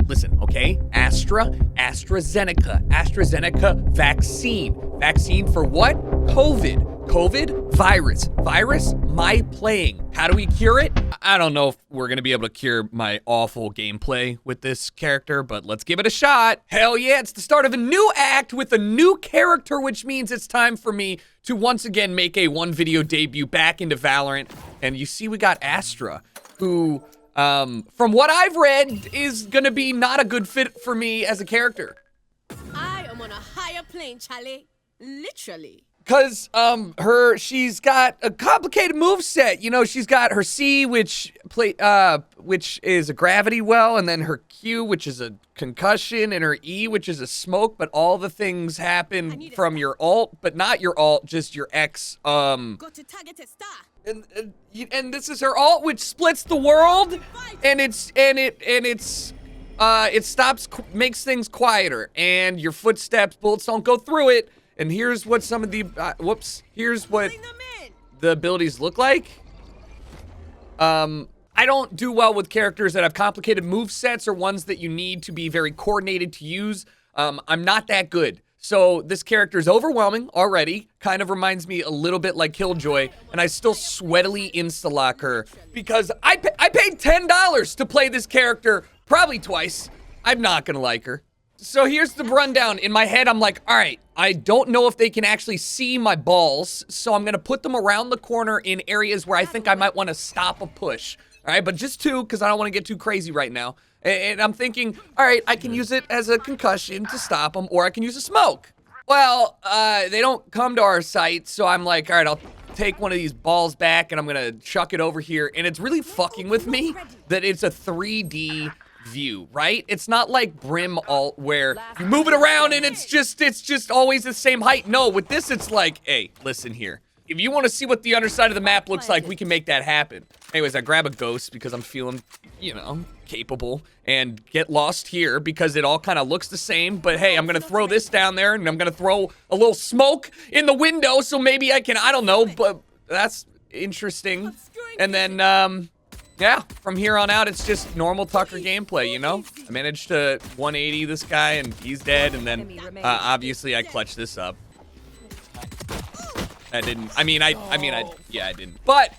listen, okay? ASSTRA vaccine. Vaccine for what? COVID virus. My playing. How do we cure it? I don't know if we're gonna be able to cure my awful gameplay with this character, but let's give it a shot. Hell yeah, it's the start of a new act with a new character, which means it's time for me to once again make a one video debut back into Valorant. And you see we got ASSTRA, who, from what I've read, is gonna be not a good fit for me as a character. I am on a higher plane, Charlie. Literally. Cause she's got a complicated moveset. You know, she's got her C, which is a gravity well, and then her Q, which is a concussion, and her E, which is a smoke. But all the things happen from your ult, but not your ult, just your X. Go to target a star. And this is her ult, which splits the world, and it makes things quieter, and your footsteps, bullets don't go through it. And here's what some of the, here's what the abilities look like. I don't do well with characters that have complicated movesets or ones that you need to be very coordinated to use. I'm not that good. So this character is overwhelming already. Kind of reminds me a little bit like Killjoy, and I still sweatily insta-lock her because I paid $10 to play this character probably twice. I'm not gonna like her. So here's the rundown. In my head, I'm like, all right, I don't know if they can actually see my balls, so I'm gonna put them around the corner in areas where I think I might wanna stop a push. All right, but just two, because I don't wanna get too crazy right now. And I'm thinking, all right, I can use it as a concussion to stop them, or I can use a smoke. Well, they don't come to our site, so I'm like, all right, I'll take one of these balls back, and I'm gonna chuck it over here, and it's really fucking with me that it's a 3D view, right? It's not like Brim ult where you move it around and it's just always the same height. No, with this it's like, hey, listen here. If you want to see what the underside of the map looks like, we can make that happen. Anyways, I grab a ghost because I'm feeling, you know, capable, and get lost here because it all kind of looks the same. But hey, I'm gonna throw this down there, and I'm gonna throw a little smoke in the window so maybe I can, I don't know, but that's interesting. And then yeah, from here on out, it's just normal Tucker gameplay, you know? I managed to 180 this guy, and he's dead, and then, obviously, I clutched this up. I didn't. Yeah, I didn't. But,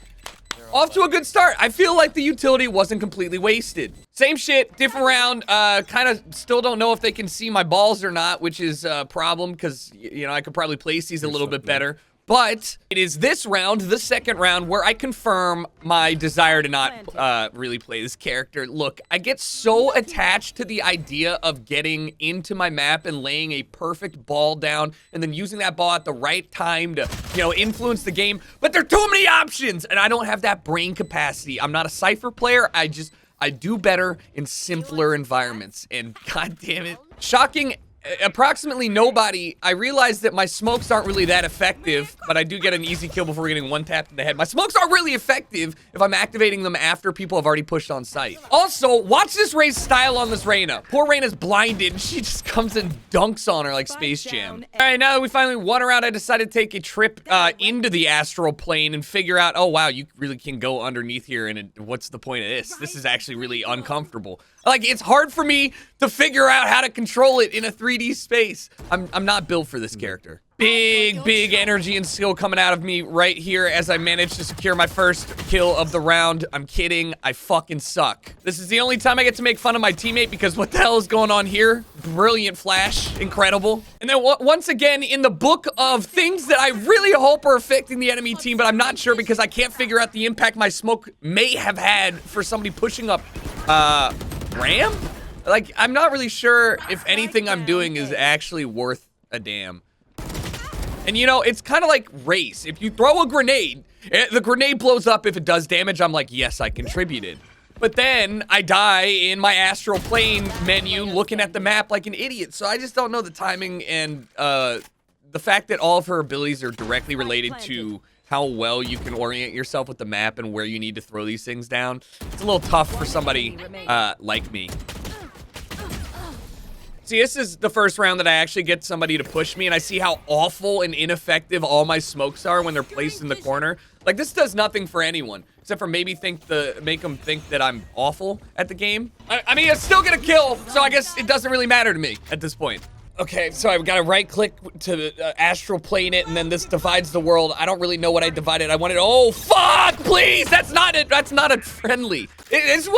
off to a good start. I feel like the utility wasn't completely wasted. Same shit, different round. Kind of still don't know if they can see my balls or not, which is a problem, because, you know, I could probably place these a little bit better. But it is this round, the second round, where I confirm my desire to not really play this character. Look, I get so attached to the idea of getting into my map and laying a perfect ball down and then using that ball at the right time to, you know, influence the game. But there are too many options, and I don't have that brain capacity. I'm not a Cypher player. I do better in simpler environments. And god damn it. Shocking. Approximately nobody. I realized that my smokes aren't really that effective, but I do get an easy kill before getting one tap in the head. My smokes aren't really effective if I'm activating them after people have already pushed on site. Also, watch this Rey's style on this Reyna. Poor Reyna's blinded, and she just comes and dunks on her like Space Jam. All right, now that we finally won a round, I decided to take a trip into the astral plane and figure out, oh wow, you really can go underneath here, and what's the point of this? This is actually really uncomfortable. Like, it's hard for me to figure out how to control it in a 3D space. I'm not built for this character. Big energy and skill coming out of me right here as I manage to secure my first kill of the round. I'm kidding. I fucking suck. This is the only time I get to make fun of my teammate because what the hell is going on here? Brilliant flash. Incredible. And then once again, in the book of things that I really hope are affecting the enemy team, but I'm not sure because I can't figure out the impact my smoke may have had for somebody pushing up, ramp? Like, I'm not really sure if anything I'm doing is actually worth a damn. And you know, it's kind of like race. If you throw a grenade, the grenade blows up. If it does damage, I'm like, yes, I contributed. But then I die in my astral plane menu looking at the map like an idiot. So I just don't know the timing, and the fact that all of her abilities are directly related to how well you can orient yourself with the map and where you need to throw these things down. It's a little tough for somebody like me. See, this is the first round that I actually get somebody to push me, and I see how awful and ineffective all my smokes are when they're placed in the corner. Like, this does nothing for anyone, except for maybe make them think that I'm awful at the game. I mean, it's still gonna kill, so I guess it doesn't really matter to me at this point. Okay, so I've got to right-click to astral plane it, and then this divides the world. I don't really know what I divided. I wanted, oh, fuck, please! That's not it. That's not a friendly. This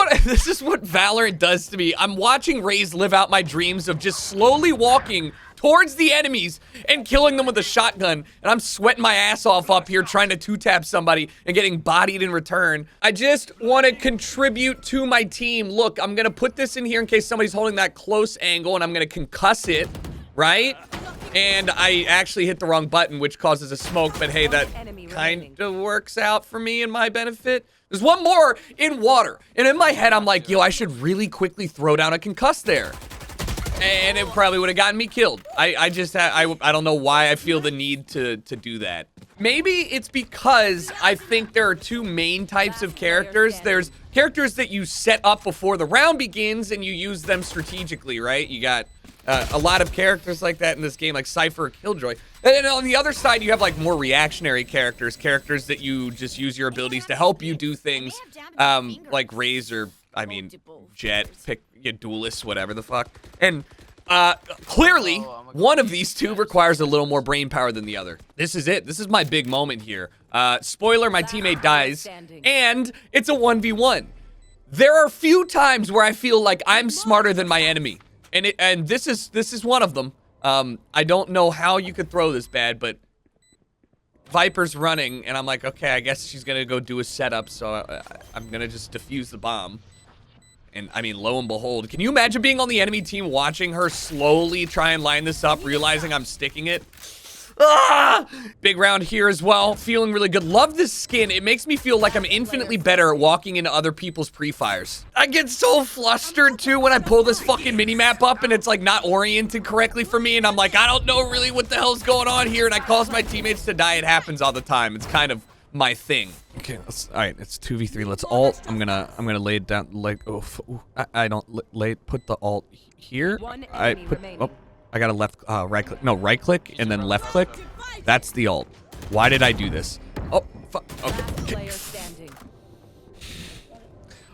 is what Valorant does to me. I'm watching Raze live out my dreams of just slowly walking towards the enemies and killing them with a shotgun, and I'm sweating my ass off up here trying to two-tap somebody and getting bodied in return. I just want to contribute to my team. Look, I'm gonna put this in here in case somebody's holding that close angle, and I'm gonna concuss it, right? And I actually hit the wrong button, which causes a smoke, but hey, that kind of works out for me in my benefit. There's one more in water, and in my head, I'm like, yo, I should really quickly throw down a concuss there. And it probably would have gotten me killed. I don't know why I feel the need to do that. Maybe it's because I think there are two main types of characters. There's characters that you set up before the round begins and you use them strategically, right? You got a lot of characters like that in this game, like Cypher or Killjoy. And then on the other side, you have like more reactionary characters that you just use your abilities to help you do things, like Raze or, I mean, Jet, pick your duelist, whatever the fuck. And clearly, one of these two requires a little more brain power than the other. This is it. This is my big moment here. Spoiler, my teammate dies, and it's a 1v1. There are few times where I feel like I'm smarter than my enemy, and this is one of them. I don't know how you could throw this bad, but Viper's running, and I'm like, okay, I guess she's gonna go do a setup, so I'm gonna just defuse the bomb. And I mean, lo and behold, can you imagine being on the enemy team watching her slowly try and line this up, realizing I'm sticking it? Ah! Big round here as well, feeling really good. Love this skin. It makes me feel like I'm infinitely better at walking into other people's pre-fires. I get so flustered too when I pull this fucking mini-map up and it's like not oriented correctly for me, and I'm like, I don't know really what the hell's going on here, and I cause my teammates to die. It happens all the time. It's kind of my thing. Okay, all right, it's 2v3. Let's ult. I'm gonna lay it down like, I don't put the ult here. I got a right click and then left click. That's the ult. Why did I do this? Oh, fuck. Okay.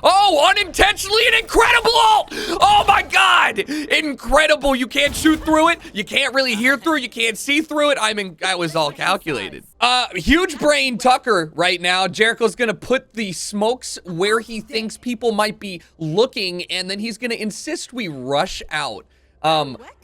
Oh, unintentionally an incredible ult! Oh my god! Incredible. You can't shoot through it. You can't really hear through it. You can't see through it. I mean, I was all calculated. Huge brain Tucker right now. JERICHO's gonna put the smokes where he thinks people might be looking, and then he's gonna insist we rush out.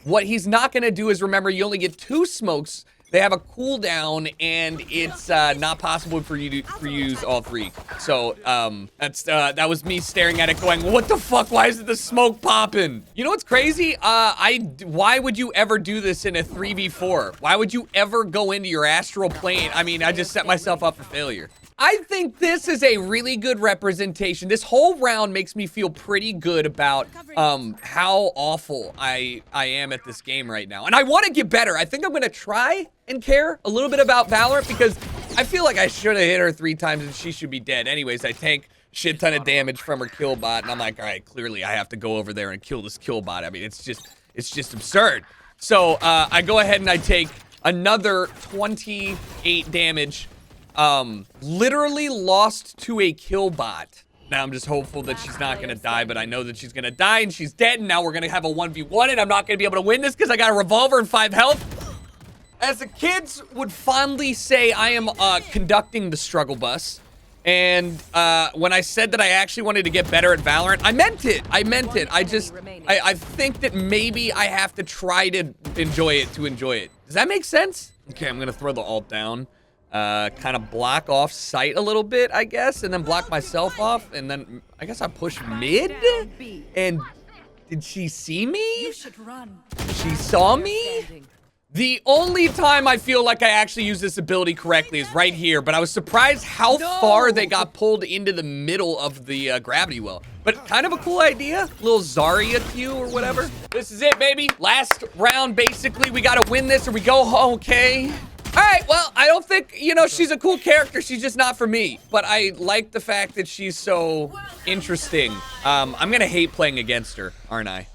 What he's not gonna do is, remember, you only get 2 smokes. They have a cooldown, and it's not possible for you to use all 3. So that was me staring at it, going, "What the fuck? Why isn't the smoke popping?" You know what's crazy? Why would you ever do this in a 3v4? Why would you ever go into your astral plane? I mean, I just set myself up for failure. I think this is a really good representation. This whole round makes me feel pretty good about how awful I am at this game right now. And I want to get better. I think I'm going to try and care a little bit about Valorant, because I feel like I should have hit her 3 times and she should be dead. Anyways, I tank shit ton of damage from her kill bot, and I'm like, all right, clearly I have to go over there and kill this kill bot. I mean, it's just absurd. So I go ahead and I take another 28 damage. Literally lost to a kill bot. Now I'm just hopeful that she's not gonna die, but I know that she's gonna die, and she's dead, and now we're gonna have a 1v1, and I'm not gonna be able to win this because I got a revolver and 5 health. As the kids would fondly say, I am conducting the struggle bus. And when I said that I actually wanted to get better at Valorant, I meant it. I meant it. I think that maybe I have to try to enjoy it to enjoy it. Does that make sense? Okay, I'm gonna throw the ult down. Kind of block off sight a little bit, I guess, and then block myself off, and then I guess I push mid. And did she see me? She saw me? The only time I feel like I actually use this ability correctly is right here, but I was surprised how far they got pulled into the middle of the gravity well. But kind of a cool idea. Little Zarya Q or whatever. This is it, baby. Last round, basically. We gotta win this or we go home, okay? All right, well, I don't think, you know, she's a cool character. She's just not for me. But I like the fact that she's so interesting. I'm gonna hate playing against her, aren't I?